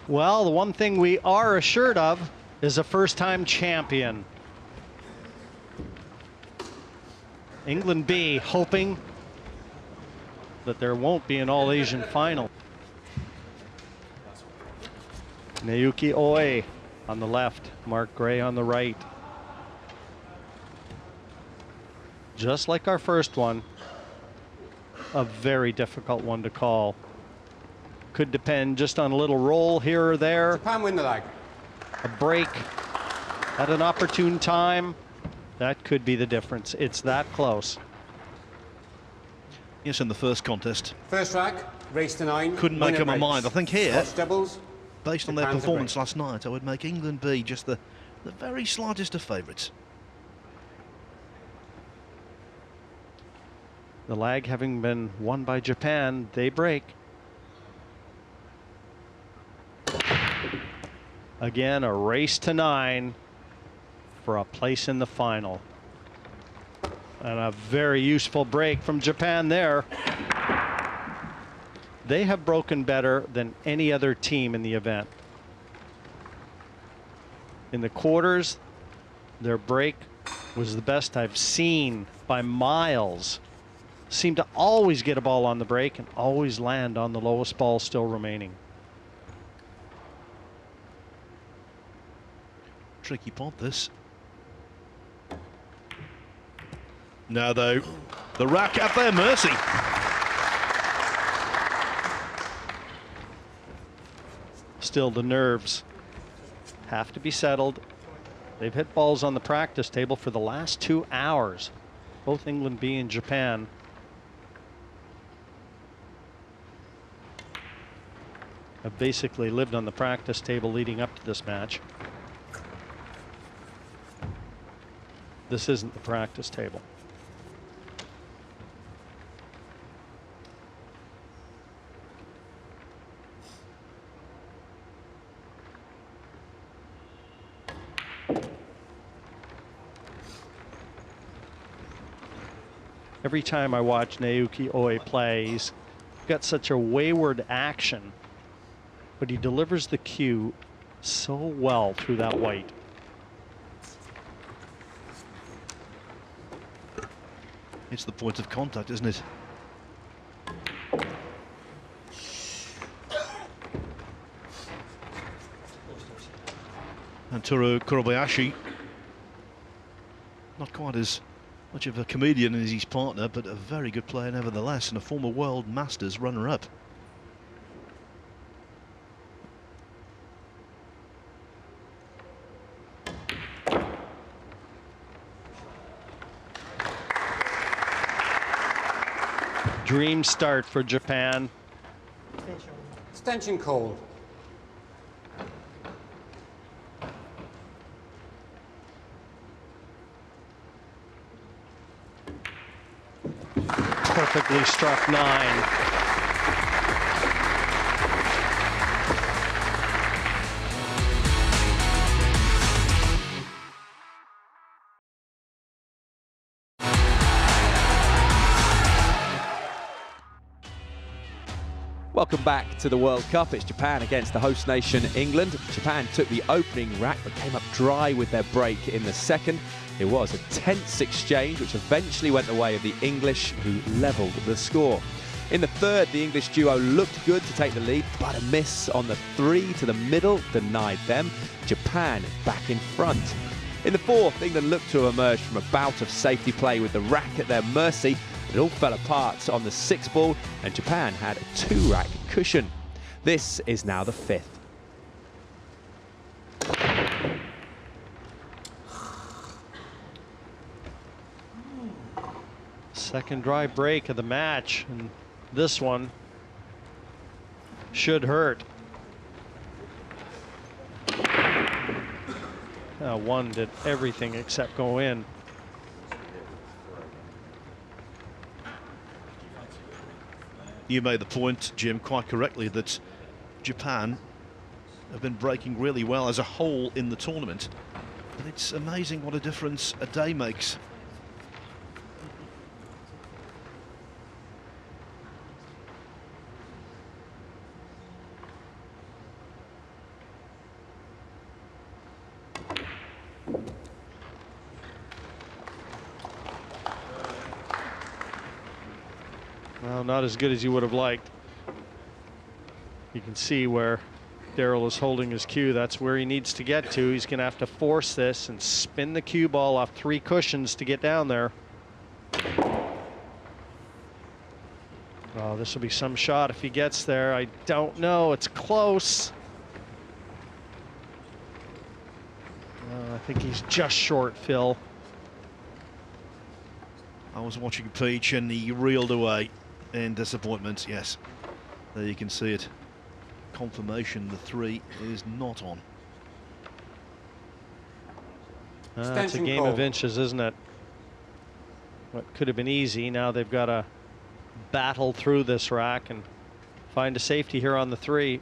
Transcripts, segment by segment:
Well, the one thing we are assured of is a first-time champion. England B hoping that there won't be an all-Asian final. Naoki Oi on the left, Mark Gray on the right. Just like our first one, a very difficult one to call. Could depend just on a little roll here or there. Japan win the leg. A break at an opportune time. That could be the difference. It's that close. Yes, in the first contest. First rack, race to 9. Couldn't make up my mind. I think here, Scotch doubles, based on their Japan's a performance break. last night, I would make England B just the very slightest of favourites. The lag having been won by Japan, they break. Again, a race to 9 for a place in the final. And a very useful break from Japan there. They have broken better than any other team in the event. In the quarters, their break was the best I've seen by miles. Seemed to always get a ball on the break and always land on the lowest ball still remaining. Tricky pot, this. Now, though, the rack at their mercy. Still, the nerves have to be settled. They've hit balls on the practice table for the last 2 hours, both England B and Japan. Have basically lived on the practice table leading up to this match. This isn't the practice table. Every time I watch Naoki Oi play, he's got such a wayward action, but he delivers the cue so well through that white. It's the point of contact, isn't it? And Toru Kurobayashi, not quite as much of a comedian as his partner, but a very good player nevertheless, and a former World Masters runner-up. Dream start for Japan. Extension called. Perfectly struck 9. Welcome back to the World Cup. It's Japan against the host nation, England. Japan took the opening rack but came up dry with their break in the second. It was a tense exchange which eventually went the way of the English, who levelled the score. In the third, the English duo looked good to take the lead, but a miss on the 3 to the middle denied them. Japan back in front. In the fourth, England looked to have emerged from a bout of safety play with the rack at their mercy. It all fell apart on the 6th ball, and Japan had a 2-rack cushion. This is now the 5th. Second dry break of the match, and this one should hurt. One did everything except go in. You made the point, Jim, quite correctly, that Japan have been breaking really well as a whole in the tournament. But it's amazing what a difference a day makes. Well, not as good as you would have liked. You can see where Daryl is holding his cue. That's where he needs to get to. He's going to have to force this and spin the cue ball off 3 cushions to get down there. Oh, this will be some shot if he gets there. I don't know. It's close. I think he's just short, Phil. I was watching Peach and he reeled away in disappointment. Yes, there you can see it. Confirmation the 3 is not on. It's a Extension game call. of inches, isn't it? What could have been easy, now they've got to battle through this rack and find a safety here on the 3.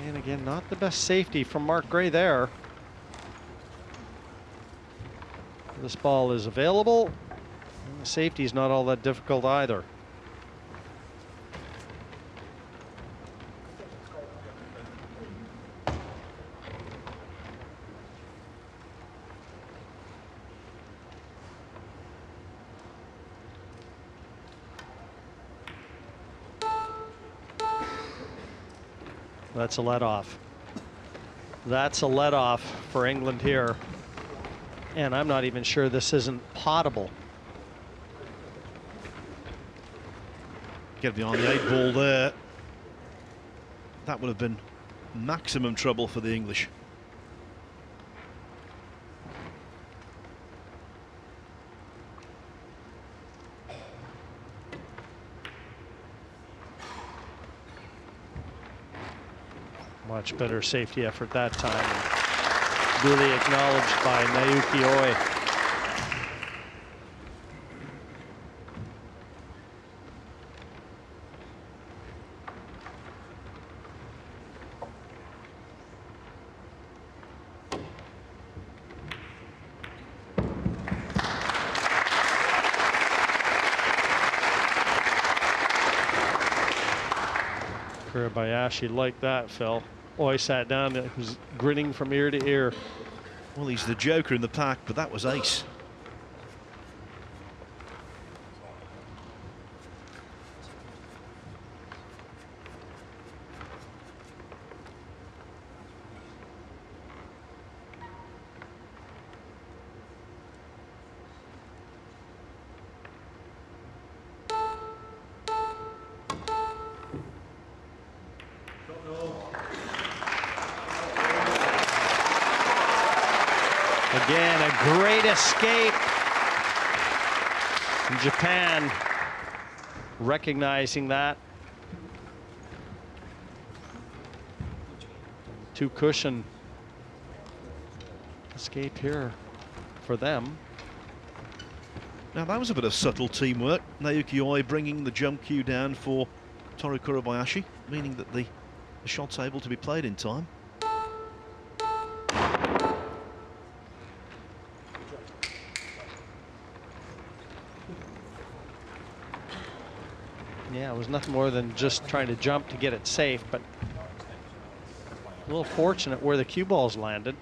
And again, not the best safety from Mark Gray there. This ball is available. And the safety is not all that difficult either. That's a let-off. That's a let-off for England here. And I'm not even sure this isn't potable. Get behind the 8 ball there. That would have been maximum trouble for the English. Much better safety effort that time. Duly acknowledged by Naoki Oi. Kurabayashi liked that, Phil. Oi sat down, he was grinning from ear to ear. Well, he's the joker in the pack, but that was ace. Again, a great escape. And Japan recognizing that. 2 cushion escape here for them. Now that was a bit of subtle teamwork. Naoki Oi bringing the jump cue down for Toru Kurabayashi, meaning that the shot's able to be played in time. Yeah, it was nothing more than just trying to jump to get it safe, but a little fortunate where the cue balls landed.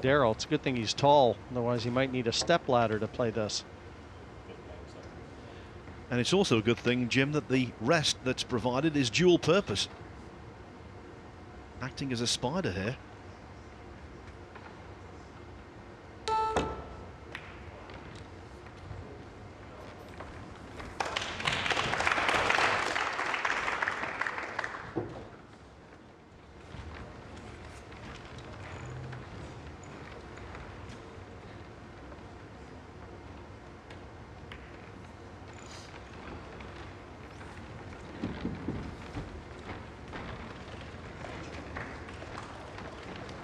Daryl, it's a good thing he's tall, otherwise he might need a step ladder to play this. And it's also a good thing, Jim, that the rest that's provided is dual purpose. Acting as a spider here.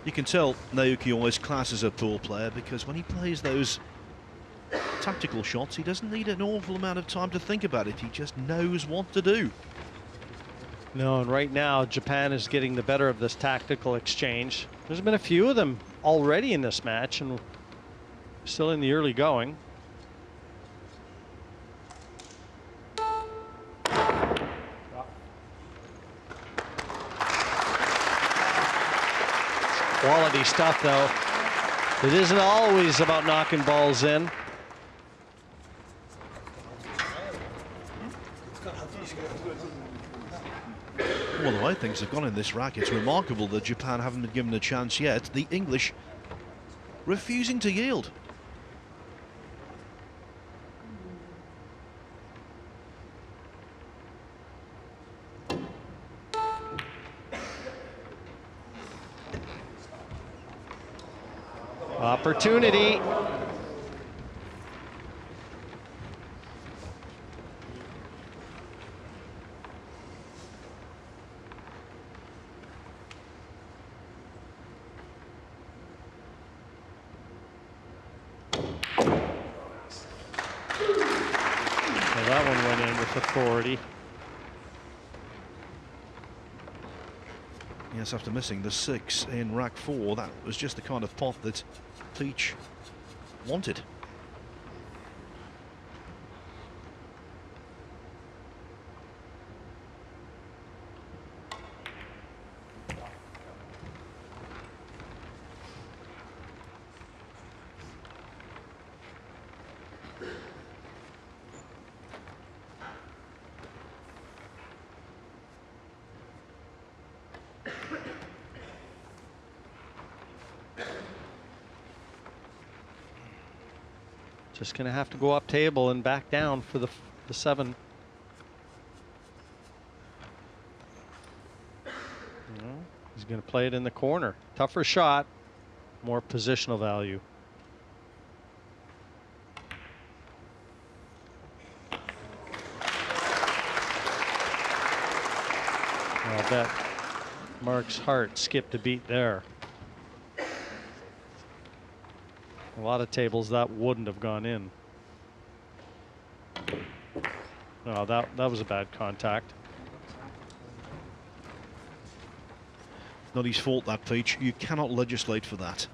You can tell Naoki Oi's class as a pool player, because when he plays those tactical shots, he doesn't need an awful amount of time to think about it. He just knows what to do. No, and right now Japan is getting the better of this tactical exchange. There's been a few of them already in this match, and still in the early going. Quality stuff, though. It isn't always about knocking balls in. Well, the way things have gone in this rack, it's remarkable that Japan haven't been given a chance yet. The English refusing to yield. Opportunity. Well, that one went in with authority. Yes, after missing the 6 in rack 4, that was just the kind of pot that Peach wanted. Just going to have to go up table and back down for the 7. He's going to play it in the corner. Tougher shot, more positional value. I'll bet Mark's heart skipped a beat there. A lot of tables that wouldn't have gone in. Oh, that was a bad contact. Not his fault, that, Peach. You cannot legislate for that.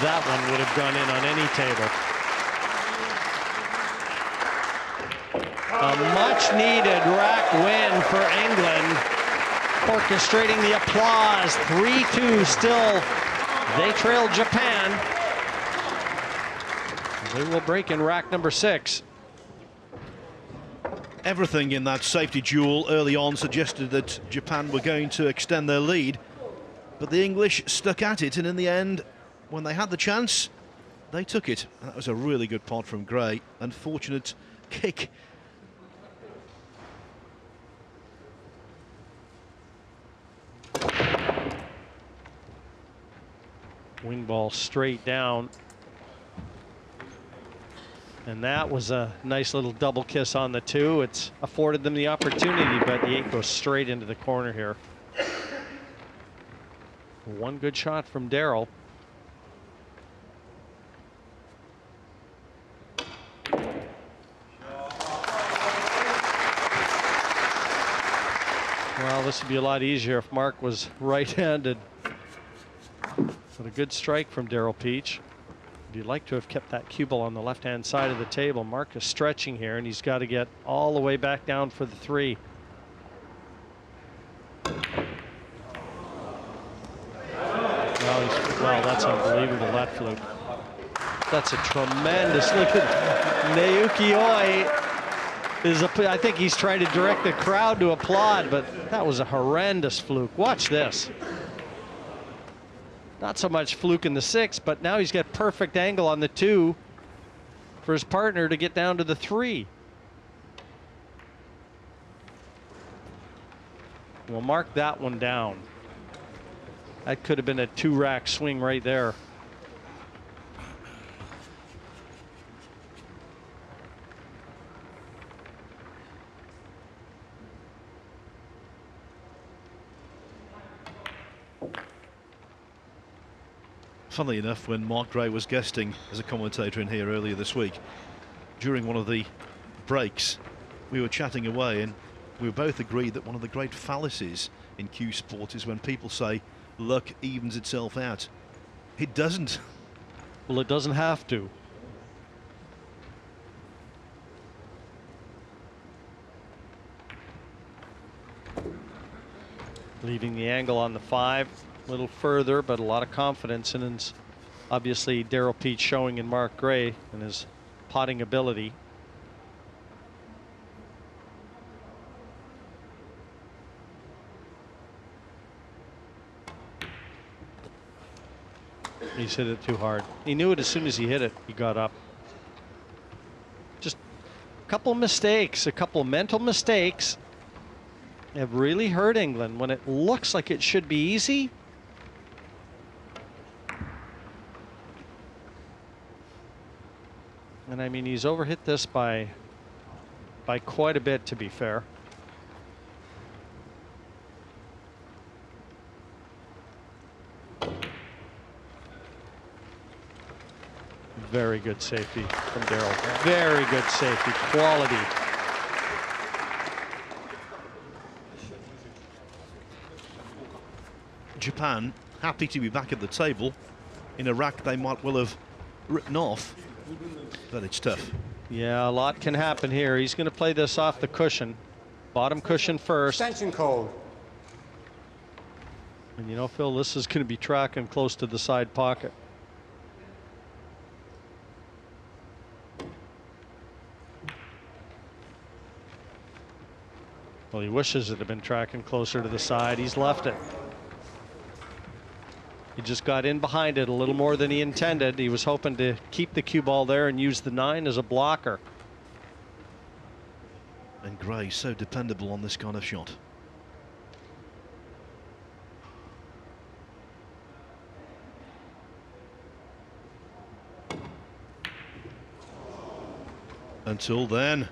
That one would have gone in on any table. A much needed rack win for England. Orchestrating the applause. 3-2 still. They trail Japan. They will break in rack number 6. Everything in that safety duel early on suggested that Japan were going to extend their lead, but the English stuck at it, and in the end, when they had the chance, they took it. And that was a really good pot from Gray. Unfortunate kick. Wing ball straight down. And that was a nice little double kiss on the 2. It's afforded them the opportunity, but the 8 goes straight into the corner here. One good shot from Daryl. Well, this would be a lot easier if Mark was right-handed. But a good strike from Daryl Peach. You'd like to have kept that cue ball on the left-hand side of the table. Mark is stretching here, and he's got to get all the way back down for the 3. Wow, that's unbelievable, that fluke. That's a tremendous look at Naoki Oi. I think he's trying to direct the crowd to applaud, but that was a horrendous fluke. Watch this. Not so much fluke in the 6, but now he's got perfect angle on the 2 for his partner to get down to the 3. We'll mark that one down. That could have been a 2-rack swing right there. Funnily enough, when Mark Gray was guesting as a commentator in here earlier this week, during one of the breaks, we were chatting away and we both agreed that one of the great fallacies in cue sport is when people say luck evens itself out. It doesn't. Well, it doesn't have to. Leaving the angle on the 5 a little further, but a lot of confidence, and it's obviously Daryl Peat showing in Mark Gray and his potting ability. He's hit it too hard. He knew it as soon as he hit it. He got up. Just a couple mistakes, a couple mental mistakes have really hurt England when it looks like it should be easy. And I mean, he's overhit this by quite a bit, to be fair. Very good safety from Daryl. Very good safety, quality. Japan happy to be back at the table in a rack they might well have written off, but it's tough. Yeah, a lot can happen here. He's going to play this off the cushion. Bottom cushion first. Extension called. And you know, Phil, this is going to be tracking close to the side pocket. Well, he wishes it had been tracking closer to the side. He's left it. He just got in behind it a little more than he intended. He was hoping to keep the cue ball there and use the 9 as a blocker. And Gray so dependable on this kind of shot. Until then.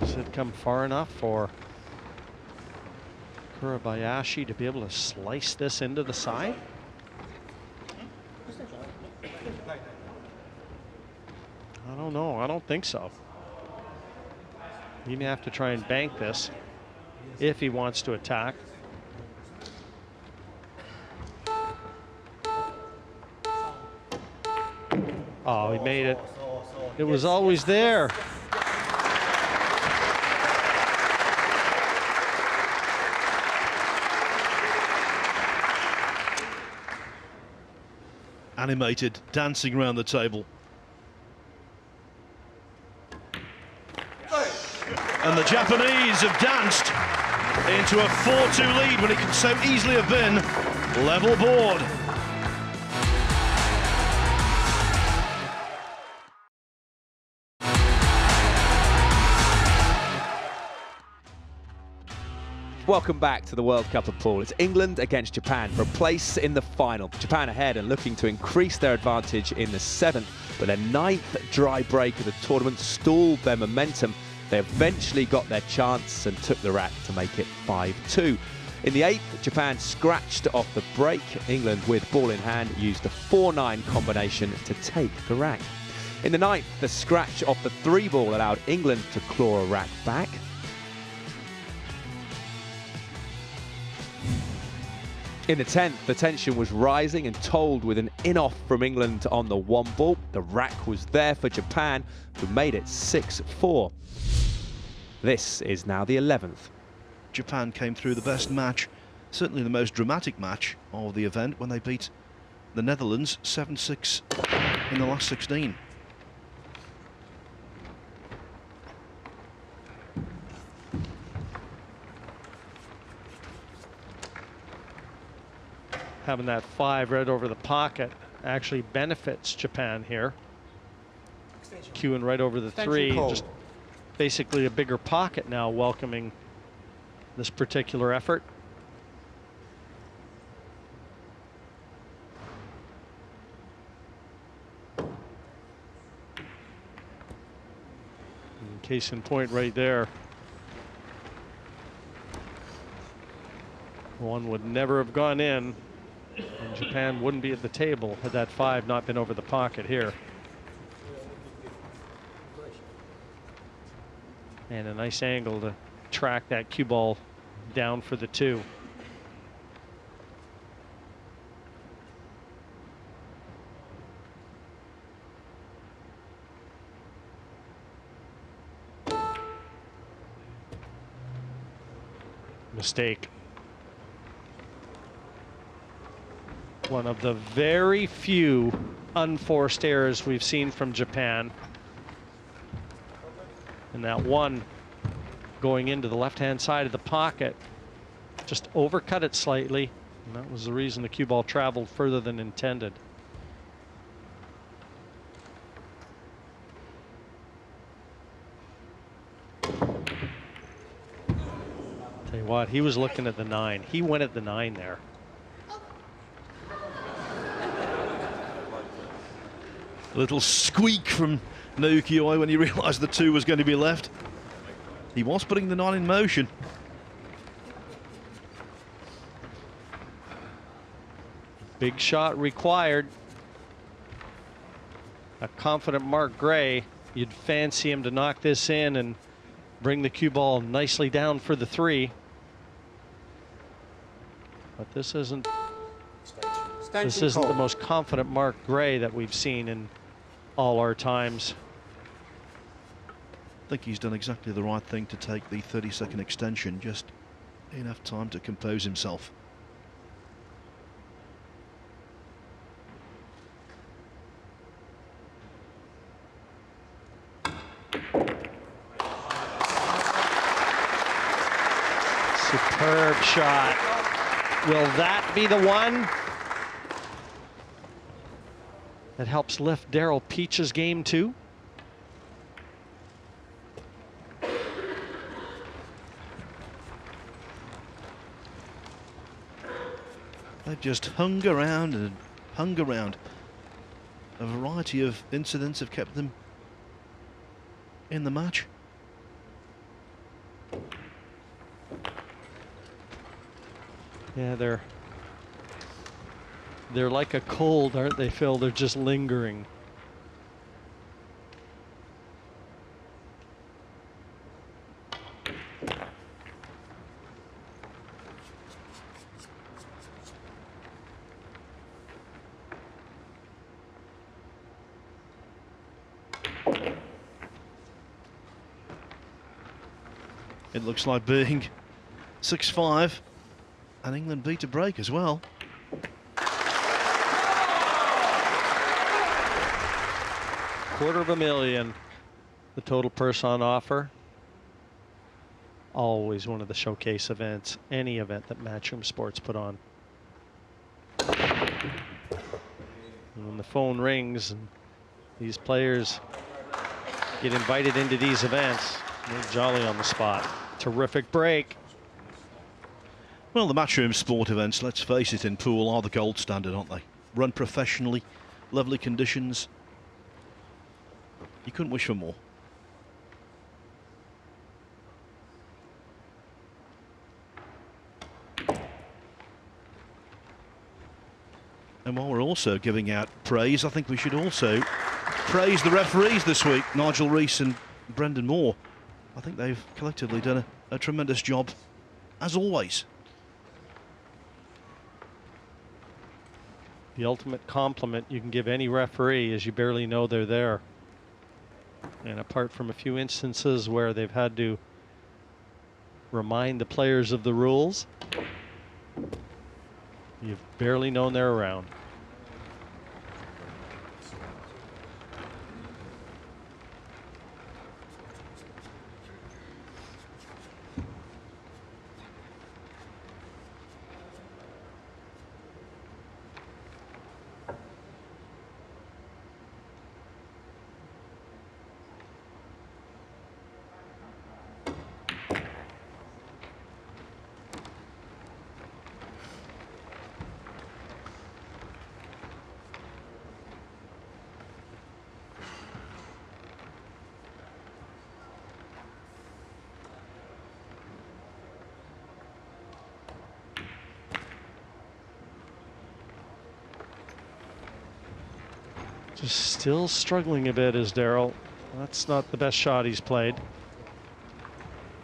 Does it come far enough for Kurabayashi to be able to slice this into the side? I don't know. I don't think so. He may have to try and bank this if he wants to attack. Oh, he made it. It was always there. Animated, dancing around the table. And the Japanese have danced into a 4-2 lead when it could so easily have been level board. Welcome back to the World Cup of Pool. It's England against Japan for a place in the final. Japan ahead and looking to increase their advantage in the 7th, but their 9th dry break of the tournament stalled their momentum. They eventually got their chance and took the rack to make it 5-2. In the 8th, Japan scratched off the break. England, with ball in hand, used a 4-9 combination to take the rack. In the 9th, the scratch off the 3-ball allowed England to claw a rack back. In the 10th, the tension was rising and told with an in-off from England on the 1-ball. The rack was there for Japan, who made it 6-4. This is now the 11th. Japan came through the best match, certainly the most dramatic match of the event, when they beat the Netherlands 7-6 in the last 16. Having that 5 right over the pocket actually benefits Japan here. Queuing right over the 3, just basically a bigger pocket now welcoming this particular effort. Case in point right there. One would never have gone in, and Japan wouldn't be at the table had that 5 not been over the pocket here. And a nice angle to track that cue ball down for the 2. Mistake. One of the very few unforced errors we've seen from Japan. And that one going into the left-hand side of the pocket just overcut it slightly. And that was the reason the cue ball traveled further than intended. Tell you what, he was looking at the 9. He went at the 9 there. A little squeak from Naoki Oi when he realised the 2 was going to be left. He was putting the 9 in motion. Big shot required. A confident Mark Gray. You'd fancy him to knock this in and bring the cue ball nicely down for the 3. But this isn't the most confident Mark Gray that we've seen in all our times. I think he's done exactly the right thing to take the 30-second extension, just enough time to compose himself. Superb shot. Will that be the one that helps lift Daryl Peach's game too? They've just hung around and hung around. A variety of incidents have kept them in the match. Yeah, they're like a cold, aren't they, Phil? They're just lingering. It looks like being 6-5, and England beat a break as well. $250,000, the total purse on offer. Always one of the showcase events, any event that Matchroom Sports put on. And when the phone rings and these players get invited into these events, they're jolly on the spot. Terrific break. Well, the Matchroom Sport events, let's face it, in pool are the gold standard, aren't they? Run professionally, lovely conditions. You couldn't wish for more. And while we're also giving out praise, I think we should also praise the referees this week, Nigel Rees and Brendan Moore. I think they've collectively done a tremendous job, as always. The ultimate compliment you can give any referee is you barely know they're there. And apart from a few instances where they've had to remind the players of the rules, you've barely known they're around. Just still struggling a bit is Daryl. That's not the best shot he's played.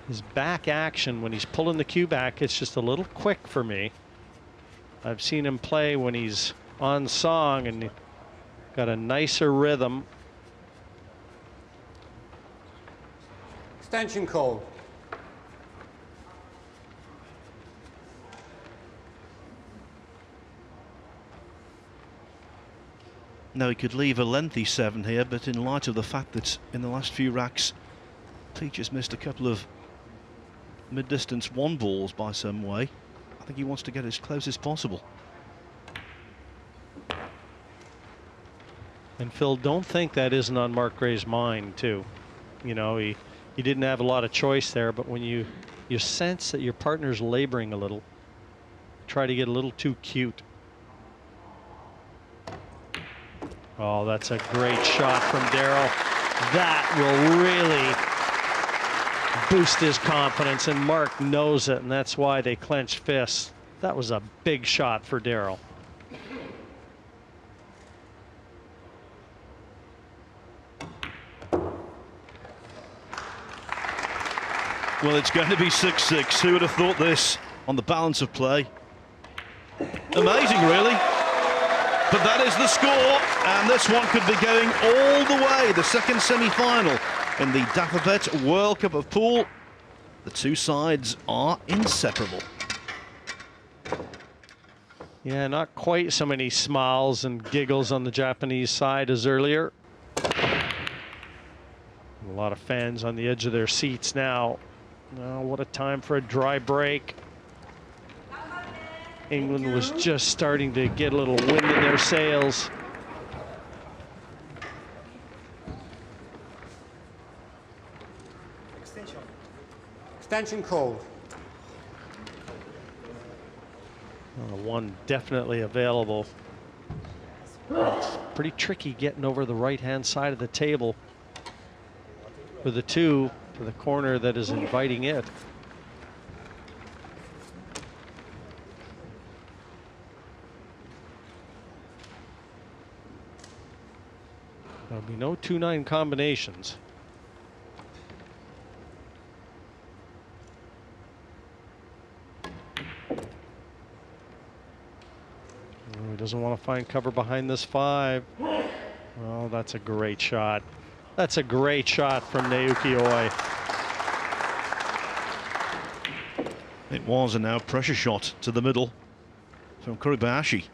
His back action when he's pulling the cue back, it's just a little quick for me. I've seen him play when he's on song and got a nicer rhythm. Extension call. Now he could leave a lengthy 7 here, but in light of the fact that in the last few racks Peach has missed a couple of mid-distance 1 balls by some way, I think he wants to get as close as possible. And Phil, don't think that isn't on Mark Gray's mind too. You know, he didn't have a lot of choice there, but when you sense that your partner's laboring a little, try to get a little too cute. Oh, that's a great shot from Daryl. That will really boost his confidence, and Mark knows it, and that's why they clench fists. That was a big shot for Daryl. Well, it's going to be 6-6. Who would have thought this on the balance of play? Amazing, really. But that is the score, and this one could be going all the way. The second semi-final in the Dafabet World Cup of Pool. The two sides are inseparable. Yeah, not quite so many smiles and giggles on the Japanese side as earlier. A lot of fans on the edge of their seats now. Oh, what a time for a dry break. England was just starting to get a little wind in their sails. Extension called. Well, one definitely available. It's pretty tricky getting over the right-hand side of the table for the 2 to the corner that is inviting it. There'll be no 2-9 combinations. Oh, he doesn't want to find cover behind this 5. Oh, that's a great shot. That's a great shot from Naoki Oi. It was a now pressure shot to the middle from Kuribayashi.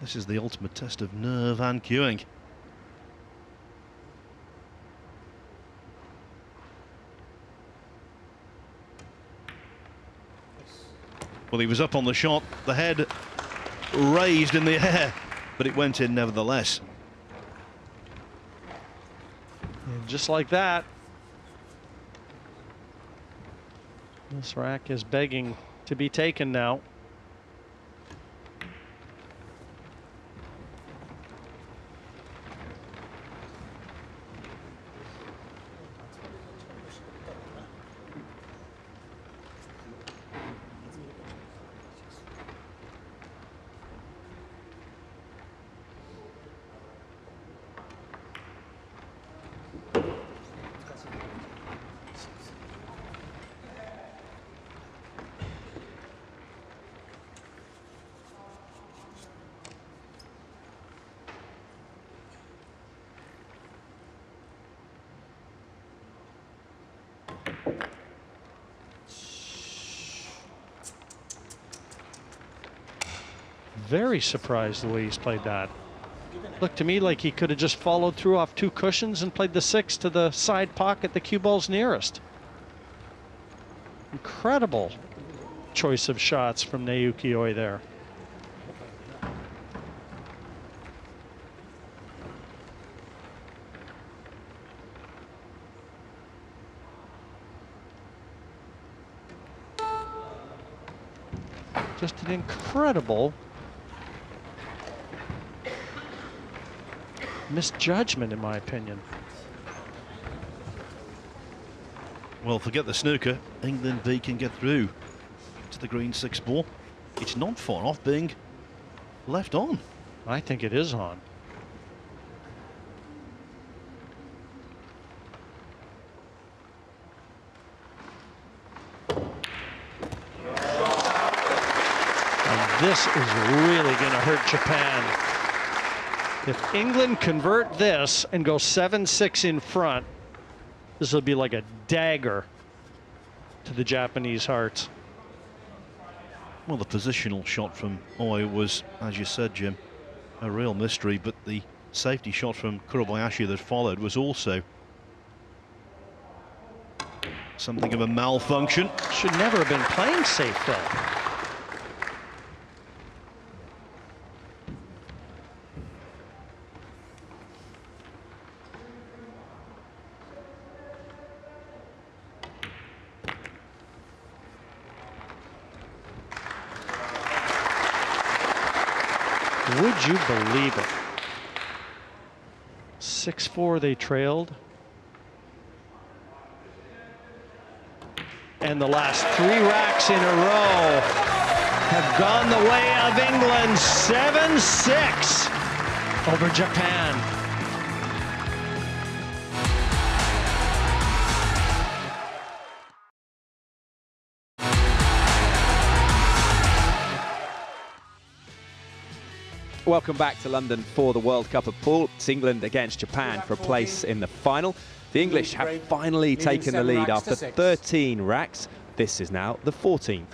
This is the ultimate test of nerve and cueing. Well, he was up on the shot, the head raised in the air, but it went in nevertheless. And just like that, this rack is begging to be taken now. Very surprised the way he's played that. Looked to me like he could have just followed through off 2 cushions and played the 6 to the side pocket the cue ball's nearest. Incredible choice of shots from Naoki Oi there. Just an incredible misjudgment, in my opinion. Well, forget the snooker. England B can get through to the green 6 ball. It's not far off being left on. I think it is on. And this is really going to hurt Japan. If England convert this and go 7-6 in front, this will be like a dagger to the Japanese hearts. Well, the positional shot from Oi was, as you said, Jim, a real mystery, but the safety shot from Kurobayashi that followed was also something of a malfunction. Should never have been playing safe, though. Would you believe it? 6-4 they trailed. And the last 3 racks in a row have gone the way of England. 7-6 over Japan. Welcome back to London for the World Cup of Pool. It's England against Japan for a place in the final. The English have finally taken the lead after 13 racks. This is now the 14th.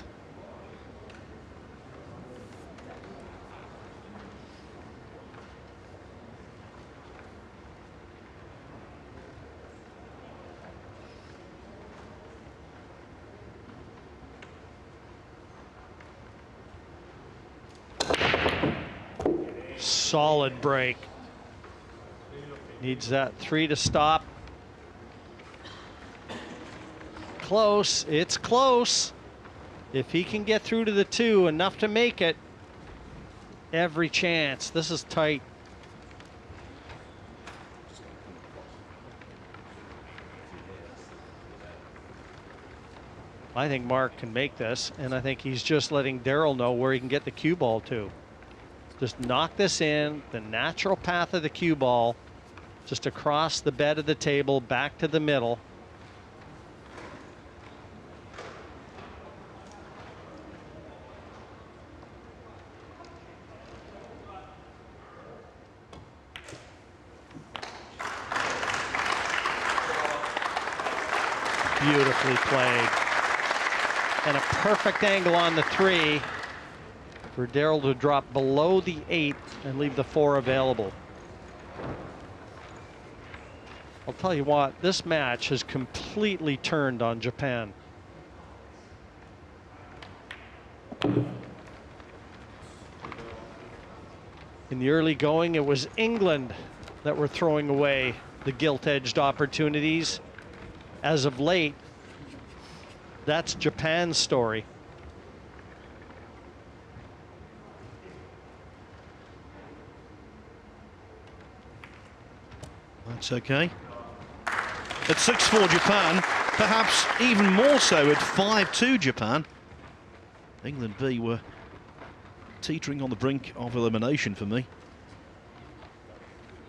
Solid break. Needs that 3 to stop. Close. It's close. If he can get through to the 2, enough to make it, every chance. This is tight. I think Mark can make this, and I think he's just letting Daryl know where he can get the cue ball to. Just knock this in, the natural path of the cue ball, just across the bed of the table, back to the middle. Beautifully played. And a perfect angle on the 3 for Daryl to drop below the 8 and leave the 4 available. I'll tell you what, this match has completely turned on Japan. In the early going, it was England that were throwing away the gilt-edged opportunities. As of late, that's Japan's story. That's okay. At 6-4 Japan, perhaps even more so at 5-2 Japan. England B were teetering on the brink of elimination for me.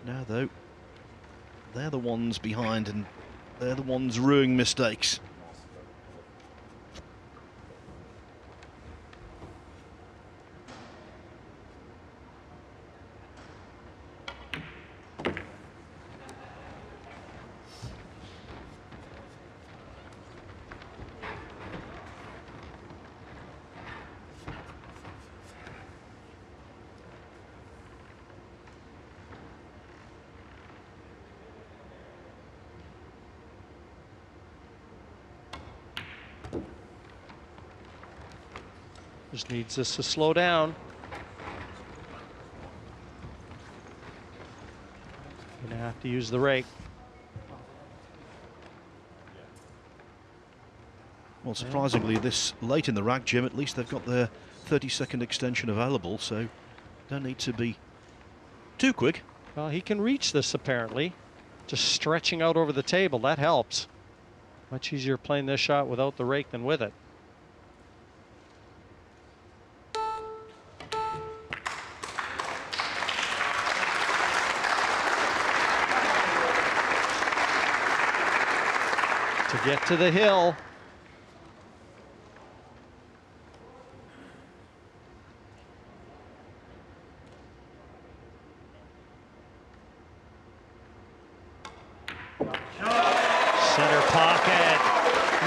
Now though, they're the ones behind and they're the ones ruining mistakes. Just needs this to slow down. Gonna have to use the rake. Well, surprisingly, this late in the rack, Jim, at least they've got their 30-second extension available, so don't need to be too quick. Well, he can reach this apparently. Just stretching out over the table, that helps. Much easier playing this shot without the rake than with it. to get to the hill. Center pocket.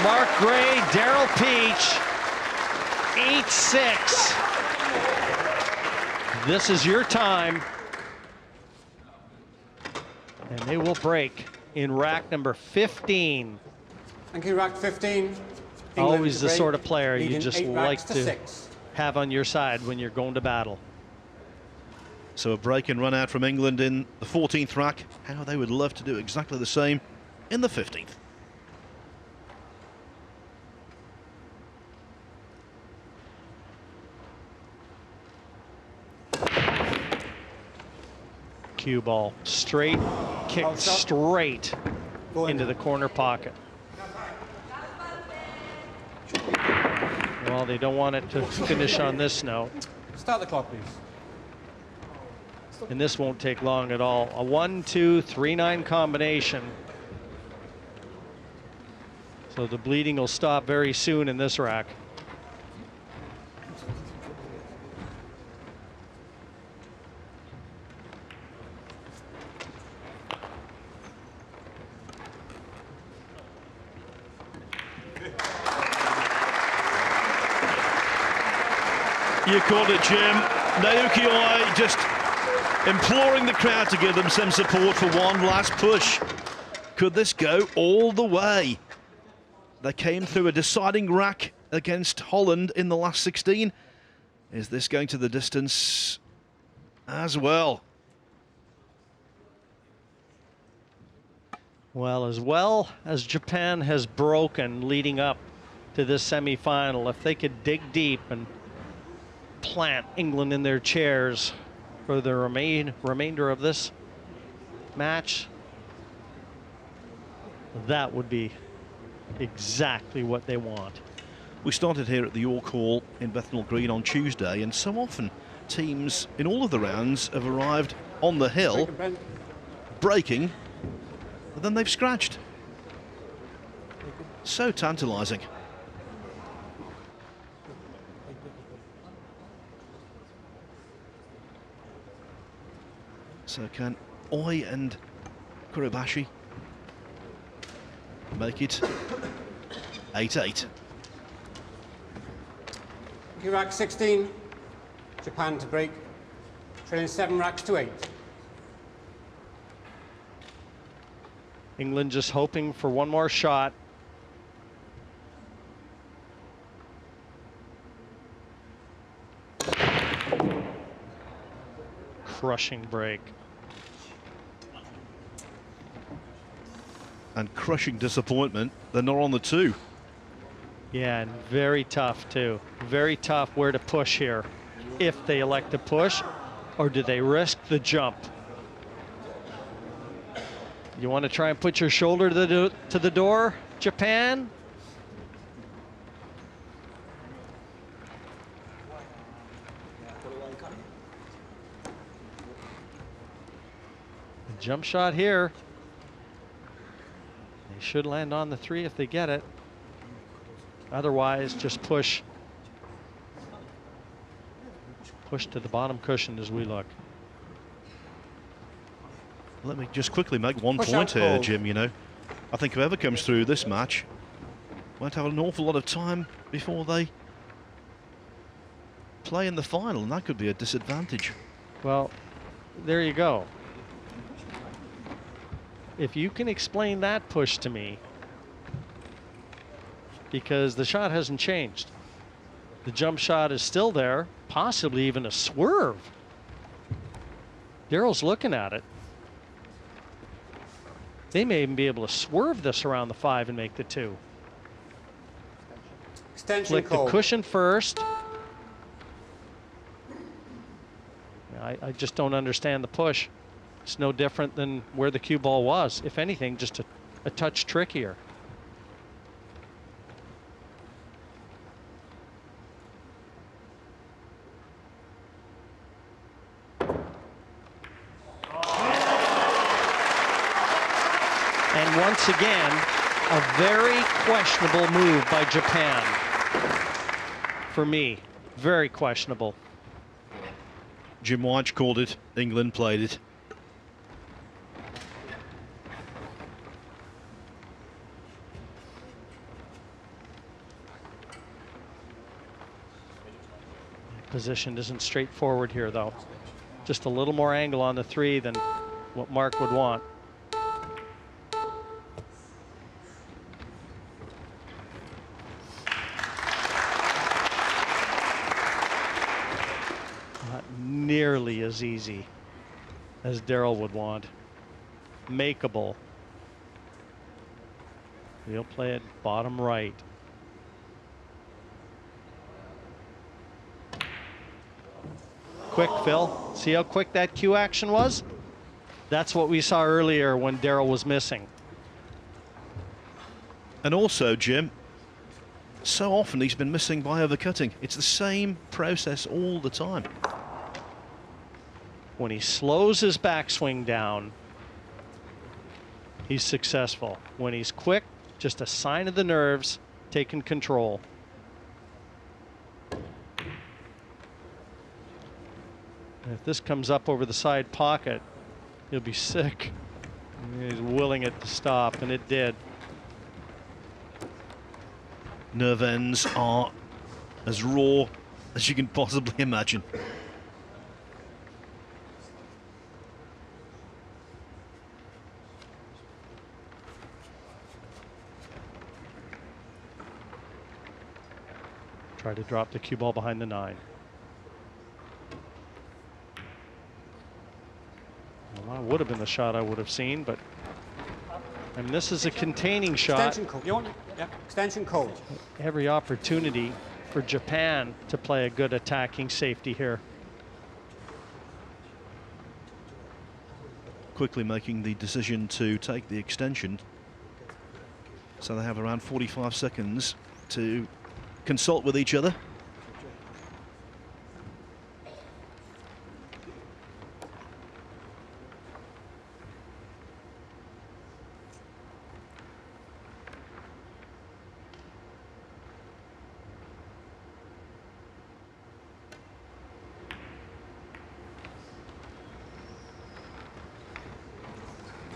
Mark Gray, Daryl Peach, 8-6. This is your time. And they will break in rack number 15. Thank you, rack 15. Always the break, sort of player you leading just 8 like racks to 6. have on your side when you're going to battle. So a break and run out from England in the 14th rack. How they would love to do exactly the same in the 15th. Cue ball straight, kicked straight into the corner pocket. Well, they don't want it to finish on this note. Start the clock, please. And this won't take long at all. A 1-2-3-9 combination. So the bleeding will stop very soon in this rack. You called it, Jim. Naoki Oi just imploring the crowd to give them some support for one last push. Could this go all the way? They came through a deciding rack against Holland in the last 16. Is this going to the distance as well? Well as Japan has broken leading up to this semi-final, if they could dig deep and plant England in their chairs for the remainder of this match, that would be exactly what they want. We started here at the York Hall in Bethnal Green on Tuesday, and so often teams in all of the rounds have arrived on the hill, breaking, but then they've scratched. So tantalising. So can Oi and Kuribashi make it 8-8? Rack 16, Japan to break, trailing 7 racks to 8. England just hoping for one more shot. Crushing break. And crushing disappointment, they're not on the 2. Yeah, and very tough too. Very tough where to push here. If they elect to push, or do they risk the jump? You want to try and put your shoulder to the door, Japan? The jump shot here. They should land on the 3 if they get it. Otherwise, just push to the bottom cushion as we look. Let me just quickly make one Push point out here, cold. Jim. You know, I think whoever comes through this match won't have an awful lot of time before they play in the final, and that could be a disadvantage. Well, there you go. If you can explain that push to me, because the shot hasn't changed. The jump shot is still there, possibly even a swerve. Daryl's looking at it. They may even be able to swerve this around the 5 and make the 2. Extension Flick the call. cushion first. I just don't understand the push. It's no different than where the cue ball was. If anything, just a touch trickier. And once again, A very questionable move by Japan. For me, very questionable. Jim White called it. England played it. Position isn't straightforward here, though. Just a little more angle on the 3 than what Mark would want. Not nearly as easy as Daryl would want. Makeable. He'll play it bottom right. Quick, Phil. See how quick that cue action was? That's what we saw earlier when Daryl was missing. And also, Jim, so often he's been missing by overcutting. It's the same process all the time. When he slows his backswing down, he's successful. When he's quick, just a sign of the nerves, taking control. And if this comes up over the side pocket, he'll be sick. He's willing it to stop, and it did. Nerve ends are as raw as you can possibly imagine. Try to drop the cue ball behind the 9. Well, that would have been the shot I would have seen, but I mean, this is a containing shot. Extension call. You want it? Yep. Extension call. Every opportunity for Japan to play a good attacking safety here. Quickly making the decision to take the extension. So they have around 45 seconds to consult with each other.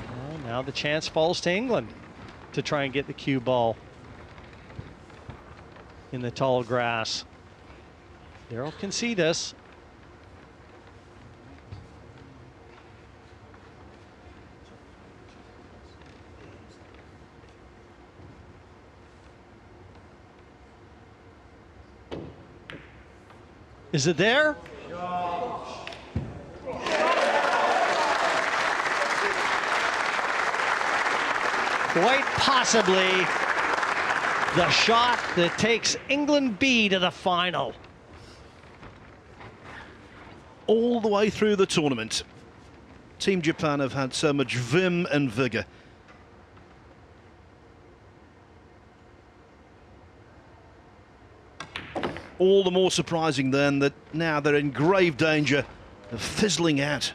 Well, now the chance falls to England to try and get the cue ball in the tall grass. Daryl can see this. Is it there? Quite possibly the shot that takes England B to the final. All the way through the tournament, Team Japan have had so much vim and vigour. All the more surprising then that now they're in grave danger of fizzling out.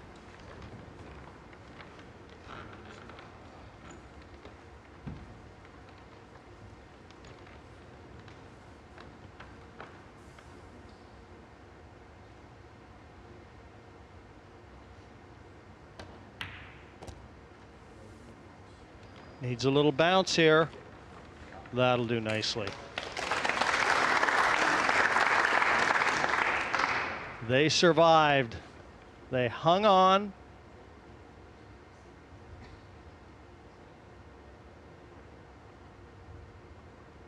Needs a little bounce here. That'll do nicely. They survived. They hung on.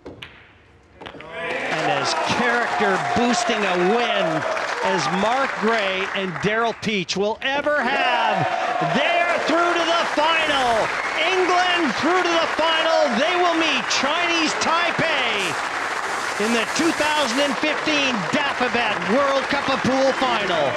And as character boosting a win as Mark Gray and Daryl Peach will ever have, they're through to the final. England through to the final. They will meet Chinese Taipei in the 2015 Dafabet World Cup of Pool final.